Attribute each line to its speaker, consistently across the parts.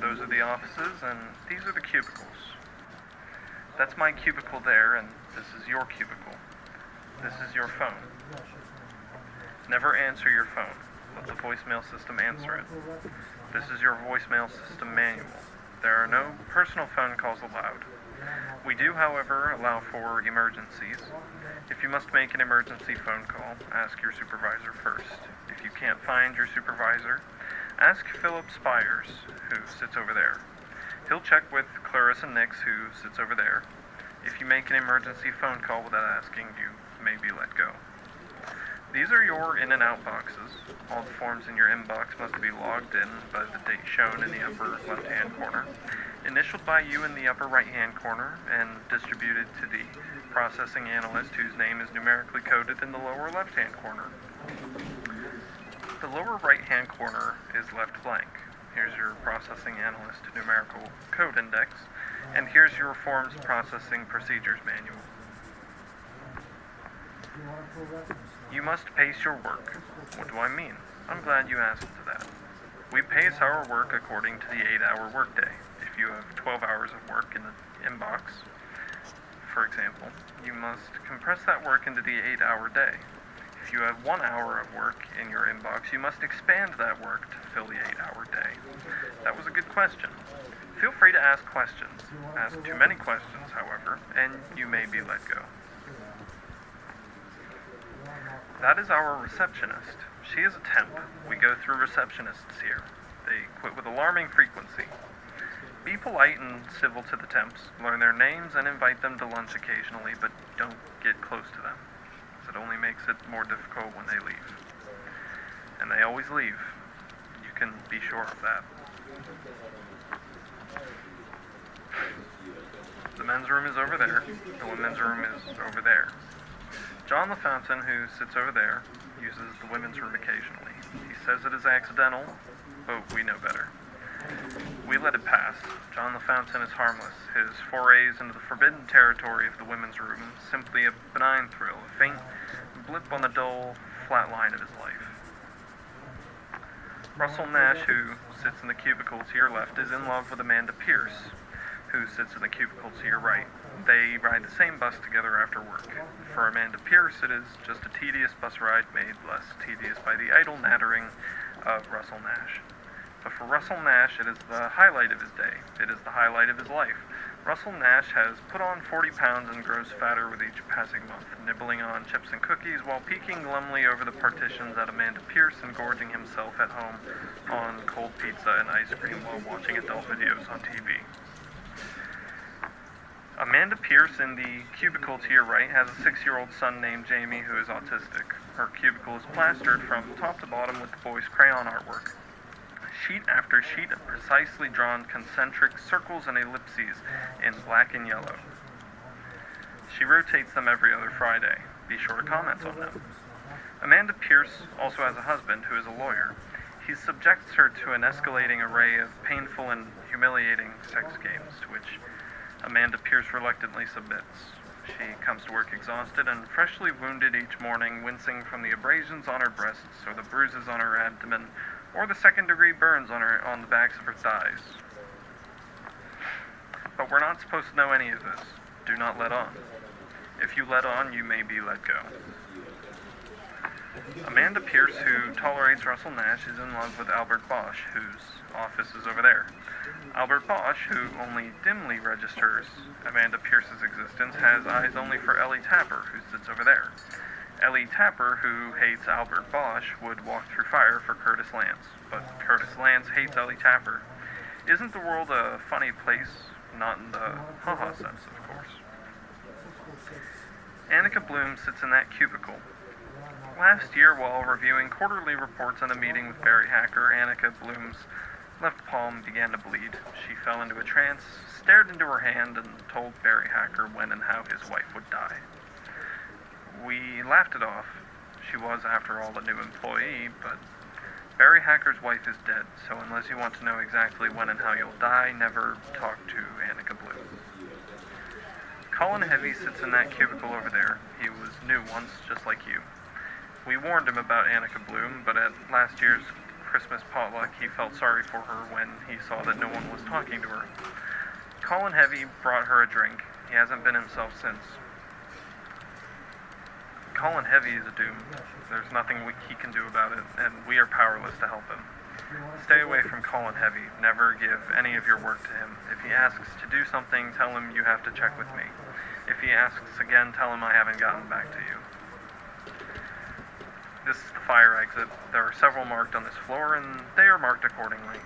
Speaker 1: Those are the offices, and these are the cubicles. That's my cubicle there, and this is your cubicle. This is your phone. Never answer your phone. Let the voicemail system answer it. This is your voicemail system manual. There are no personal phone calls allowed. We do, however, allow for emergencies. If you must make an emergency phone call, ask your supervisor first. If you can't find your supervisor, ask Philip Spires, who sits over there. He'll check with Clarissa Nix, who sits over there. If you make an emergency phone call without asking, you may be let go. These are your in and out boxes. All the forms in your inbox must be logged in by the date shown in the upper left-hand corner, initialed by you in the upper right-hand corner, and distributed to the processing analyst whose name is numerically coded in the lower left-hand corner. The lower right-hand corner is left blank. Here's your processing analyst numerical code index, and here's your forms processing procedures manual. You must pace your work. What do I mean? I'm glad you asked that. We pace our work according to the 8-hour workday. If you have 12 hours of work in the inbox, for example, you must compress that work into the 8-hour day. If you have 1 hour of work in your inbox, you must expand that work to fill the 8-hour day. That was a good question. Feel free to ask questions. Ask too many questions, however, and you may be let go. That is our receptionist. She is a temp. We go through receptionists here. They quit with alarming frequency. Be polite and civil to the temps. Learn their names and invite them to lunch occasionally, but don't get close to them. It only makes it more difficult when they leave. And they always leave. You can be sure of that. The men's room is over there. The women's room is over there. John LaFountain, who sits over there, uses the women's room occasionally. He says it is accidental, but we know better. We let it pass. John LaFountain is harmless. His forays into the forbidden territory of the women's room simply a benign thrill, a faint blip on the dull, flat line of his life. Russell Nash, who sits in the cubicle to your left, is in love with Amanda Pierce, who sits in the cubicle to your right. They ride the same bus together after work. For Amanda Pierce, it is just a tedious bus ride made less tedious by the idle nattering of Russell Nash. But for Russell Nash, it is the highlight of his day. It is the highlight of his life. Russell Nash has put on 40 pounds and grows fatter with each passing month, nibbling on chips and cookies while peeking glumly over the partitions at Amanda Pierce and gorging himself at home on cold pizza and ice cream while watching adult videos on TV. Amanda Pierce in the cubicle to your right has a 6-year-old son named Jamie who is autistic. Her cubicle is plastered from top to bottom with the boy's crayon artwork. Sheet after sheet of precisely drawn concentric circles and ellipses in black and yellow. She rotates them every other Friday. Be sure to comment on them. Amanda Pierce also has a husband who is a lawyer. He subjects her to an escalating array of painful and humiliating sex games, to which Amanda Pierce reluctantly submits. She comes to work exhausted and freshly wounded each morning, wincing from the abrasions on her breasts or the bruises on her abdomen, or the second-degree burns on the backs of her thighs. But we're not supposed to know any of this. Do not let on. If you let on, you may be let go. Amanda Pierce, who tolerates Russell Nash, is in love with Albert Bosch, whose office is over there. Albert Bosch, who only dimly registers Amanda Pierce's existence, has eyes only for Ellie Tapper, who sits over there. Ellie Tapper, who hates Albert Bosch, would walk through fire for Curtis Lance, but Curtis Lance hates Ellie Tapper. Isn't the world a funny place? Not in the haha sense, of course. Annika Bloom sits in that cubicle. Last year, while reviewing quarterly reports on a meeting with Barry Hacker, Annika Bloom's left palm began to bleed. She fell into a trance, stared into her hand, and told Barry Hacker when and how his wife would die. We laughed it off. She was, after all, a new employee, but Barry Hacker's wife is dead, so unless you want to know exactly when and how you'll die, never talk to Annika Bloom. Colin Heavy sits in that cubicle over there. He was new once, just like you. We warned him about Annika Bloom, but at last year's Christmas potluck, he felt sorry for her when he saw that no one was talking to her. Colin Heavy brought her a drink. He hasn't been himself since. Colin Heavy is a doom. There's nothing he can do about it, and we are powerless to help him. Stay away from Colin Heavy. Never give any of your work to him. If he asks to do something, tell him you have to check with me. If he asks again, tell him I haven't gotten back to you. This is the fire exit. There are several marked on this floor, and they are marked accordingly.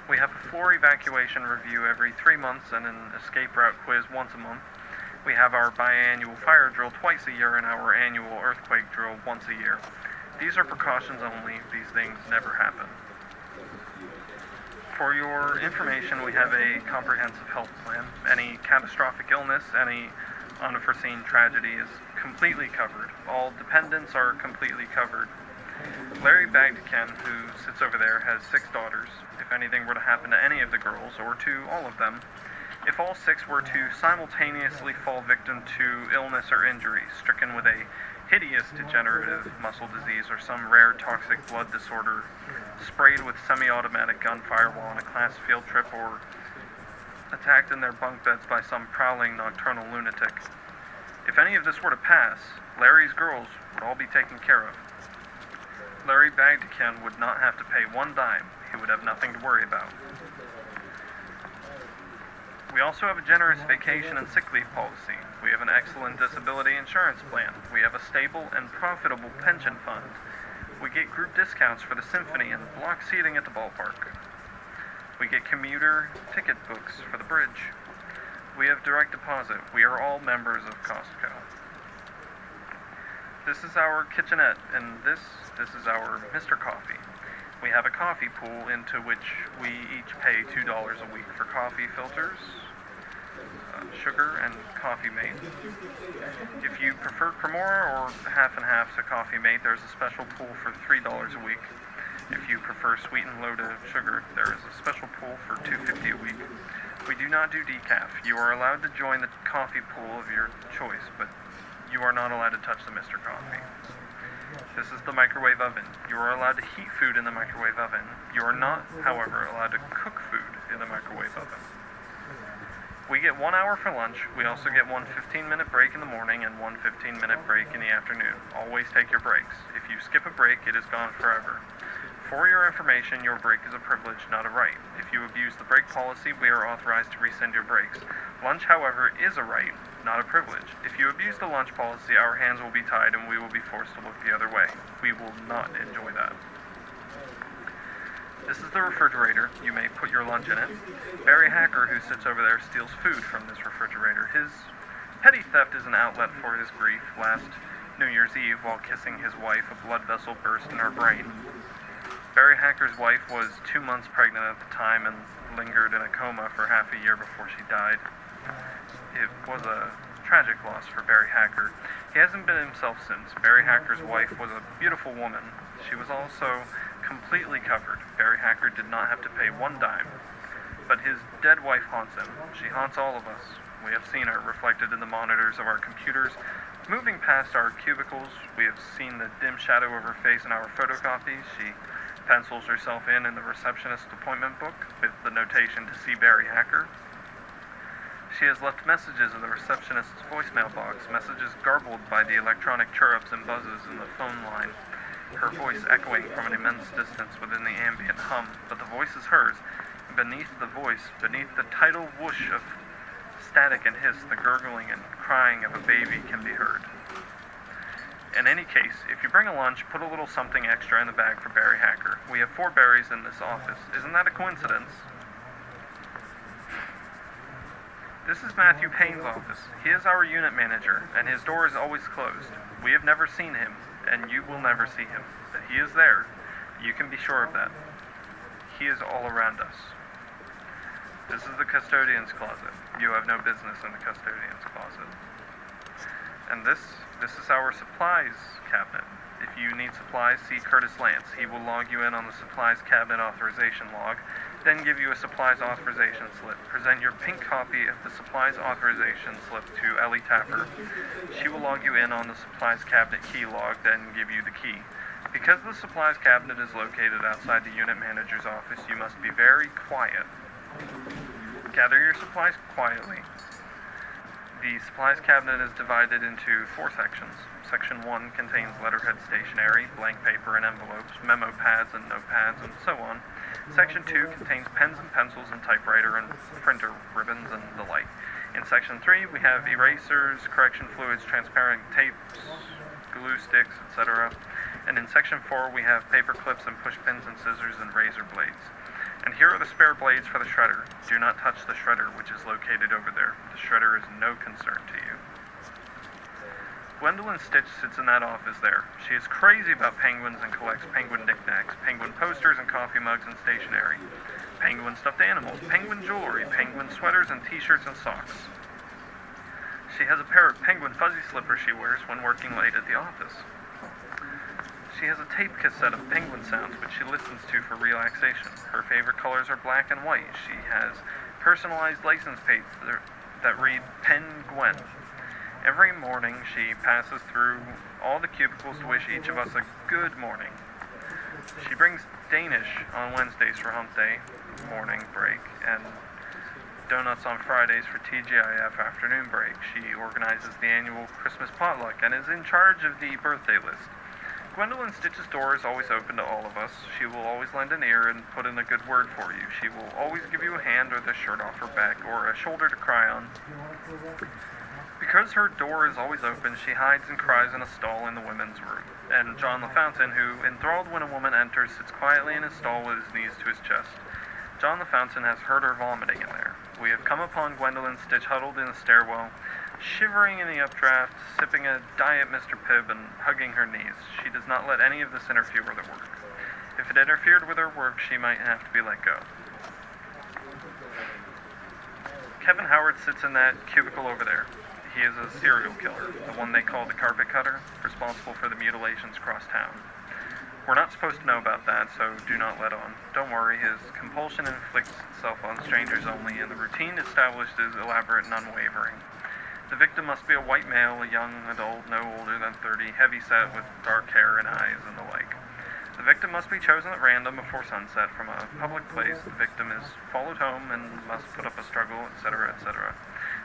Speaker 1: We have a floor evacuation review every 3 months and an escape route quiz once a month. We have our biannual fire drill twice a year and our annual earthquake drill once a year. These are precautions only. These things never happen. For your information, we have a comprehensive health plan. Any catastrophic illness, any unforeseen tragedy is completely covered. All dependents are completely covered. Larry Bagdican, who sits over there, has 6 daughters. If anything were to happen to any of the girls, or to all of them, if all 6 were to simultaneously fall victim to illness or injury, stricken with a hideous degenerative muscle disease or some rare toxic blood disorder, sprayed with semi-automatic gunfire while on a class field trip, or attacked in their bunk beds by some prowling nocturnal lunatic. If any of this were to pass, Larry's girls would all be taken care of. Larry Bagdican would not have to pay 1 dime. He would have nothing to worry about. We also have a generous vacation and sick leave policy. We have an excellent disability insurance plan. We have a stable and profitable pension fund. We get group discounts for the symphony and block seating at the ballpark. We get commuter ticket books for the bridge. We have direct deposit. We are all members of Costco. This is our kitchenette, and this is our Mr. Coffee. We have a coffee pool into which we each pay $2 a week for coffee filters, sugar, and Coffee Mate. If you prefer Cremora or half and half to Coffee Mate, there's a special pool for $3 a week. If you prefer sweet and low to sugar, there is a special pool for $2.50 a week. We do not do decaf. You are allowed to join the coffee pool of your choice, but you are not allowed to touch the Mr. Coffee. This is the microwave oven. You are allowed to heat food in the microwave oven. You are not, however, allowed to cook food in the microwave oven. We get 1 hour for lunch. We also get 1 15-minute break in the morning and 1 15-minute break in the afternoon. Always take your breaks. If you skip a break, it is gone forever. For your information, your break is a privilege, not a right. If you abuse the break policy, we are authorized to rescind your breaks. Lunch, however, is a right, not a privilege. If you abuse the lunch policy, our hands will be tied and we will be forced to look the other way. We will not enjoy that. This is the refrigerator. You may put your lunch in it. Barry Hacker, who sits over there, steals food from this refrigerator. His petty theft is an outlet for his grief. Last New Year's Eve, while kissing his wife, a blood vessel burst in her brain. Barry Hacker's wife was 2 months pregnant at the time and lingered in a coma for half a year before she died. It was a tragic loss for Barry Hacker. He hasn't been himself since. Barry Hacker's wife was a beautiful woman. She was also completely covered. Barry Hacker did not have to pay 1 dime. But his dead wife haunts him. She haunts all of us. We have seen her reflected in the monitors of our computers. Moving past our cubicles, we have seen the dim shadow of her face in our photocopies. She pencils herself in the receptionist's appointment book with the notation to see Barry Hacker. She has left messages in the receptionist's voicemail box, messages garbled by the electronic chirrups and buzzes in the phone line, her voice echoing from an immense distance within the ambient hum, but the voice is hers. Beneath the voice, beneath the tidal whoosh of static and hiss, the gurgling and crying of a baby can be heard. In any case, if you bring a lunch, put a little something extra in the bag for Barry Hacker. We have 4 Barrys in this office. Isn't that a coincidence? This is Matthew Payne's office. He is our unit manager, and his door is always closed. We have never seen him, and you will never see him. But he is there. You can be sure of that. He is all around us. This is the custodian's closet. You have no business in the custodian's closet. And this is our supplies cabinet. If you need supplies, see Curtis Lance. He will log you in on the supplies cabinet authorization log, then give you a supplies authorization slip. Present your pink copy of the supplies authorization slip to Ellie Tapper. She will log you in on the supplies cabinet key log, then give you the key. Because the supplies cabinet is located outside the unit manager's office, you must be very quiet. Gather your supplies quietly. The supplies cabinet is divided into 4 sections. Section 1 contains letterhead stationery, blank paper and envelopes, memo pads and notepads, and so on. Section 2 contains pens and pencils and typewriter and printer ribbons and the like. In Section 3, we have erasers, correction fluids, transparent tapes, glue sticks, etc. And in Section 4, we have paper clips and push pins and scissors and razor blades. And here are the spare blades for the shredder. Do not touch the shredder, which is located over there. The shredder is no concern to you. Gwendolyn Stitch sits in that office there. She is crazy about penguins and collects penguin knickknacks, penguin posters and coffee mugs and stationery, penguin stuffed animals, penguin jewelry, penguin sweaters and t-shirts and socks. She has a pair of penguin fuzzy slippers she wears when working late at the office. She has a tape cassette of penguin sounds which she listens to for relaxation. Her favorite colors are black and white. She has personalized license plates that read Pen Gwen. Every morning she passes through all the cubicles to wish each of us a good morning. She brings Danish on Wednesdays for hump day morning break and donuts on Fridays for TGIF afternoon break. She organizes the annual Christmas potluck and is in charge of the birthday list. Gwendolyn Stitch's door is always open to all of us. She will always lend an ear and put in a good word for you. She will always give you a hand or the shirt off her back or a shoulder to cry on. Because her door is always open, she hides and cries in a stall in the women's room. And John the Fountain, who, enthralled when a woman enters, sits quietly in his stall with his knees to his chest. John the Fountain has heard her vomiting in there. We have come upon Gwendolyn Stitch huddled in the stairwell, shivering in the updraft, sipping a Diet Mr. Pibb and hugging her knees. She does not let any of this interfere with her work. If it interfered with her work, she might have to be let go. Kevin Howard sits in that cubicle over there. He is a serial killer, the one they call the carpet cutter, responsible for the mutilations across town. We're not supposed to know about that, so do not let on. Don't worry, his compulsion inflicts itself on strangers only, and the routine established is elaborate and unwavering. The victim must be a white male, a young adult, no older than 30, heavy-set with dark hair and eyes and the like. The victim must be chosen at random before sunset from a public place. The victim is followed home and must put up a struggle, etc., etc.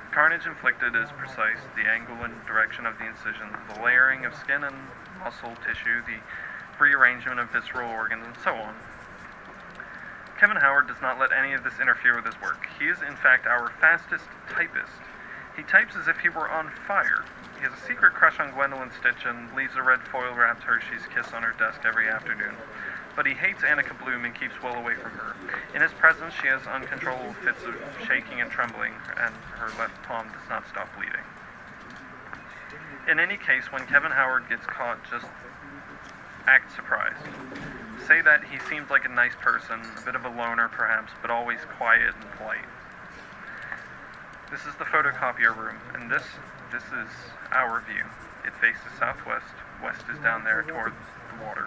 Speaker 1: The carnage inflicted is precise, the angle and direction of the incision, the layering of skin and muscle tissue, the rearrangement of visceral organs, and so on. Kevin Howard does not let any of this interfere with his work. He is, in fact, our fastest typist. He types as if he were on fire. He has a secret crush on Gwendolyn Stitch and leaves a red foil-wrapped Hershey's Kiss on her desk every afternoon. But he hates Annika Bloom and keeps well away from her. In his presence, she has uncontrollable fits of shaking and trembling, and her left palm does not stop bleeding. In any case, when Kevin Howard gets caught, just act surprised. Say that he seems like a nice person, a bit of a loner perhaps, but always quiet and polite. This is the photocopier room, and this is our view. It faces southwest. West is down there toward the water.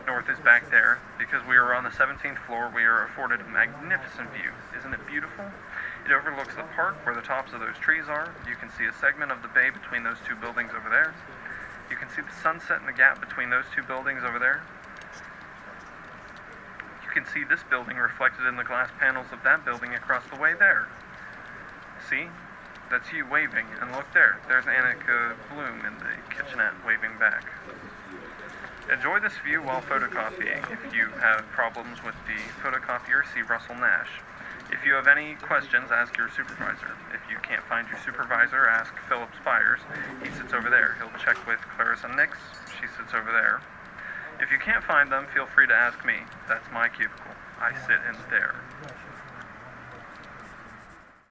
Speaker 1: North is back there. Because we are on the 17th floor, we are afforded a magnificent view. Isn't it beautiful? It overlooks the park where the tops of those trees are. You can see a segment of the bay between those two buildings over there. You can see the sunset in the gap between those two buildings over there. You can see this building reflected in the glass panels of that building across the way there. See? That's you waving, and look there. There's Annika Bloom in the kitchenette waving back. Enjoy this view while photocopying. If you have problems with the photocopier, see Russell Nash. If you have any questions, ask your supervisor. If you can't find your supervisor, ask Philip Spires. He sits over there. He'll check with Clarissa Nix. She sits over there. If you can't find them, feel free to ask me. That's my cubicle. I sit in there.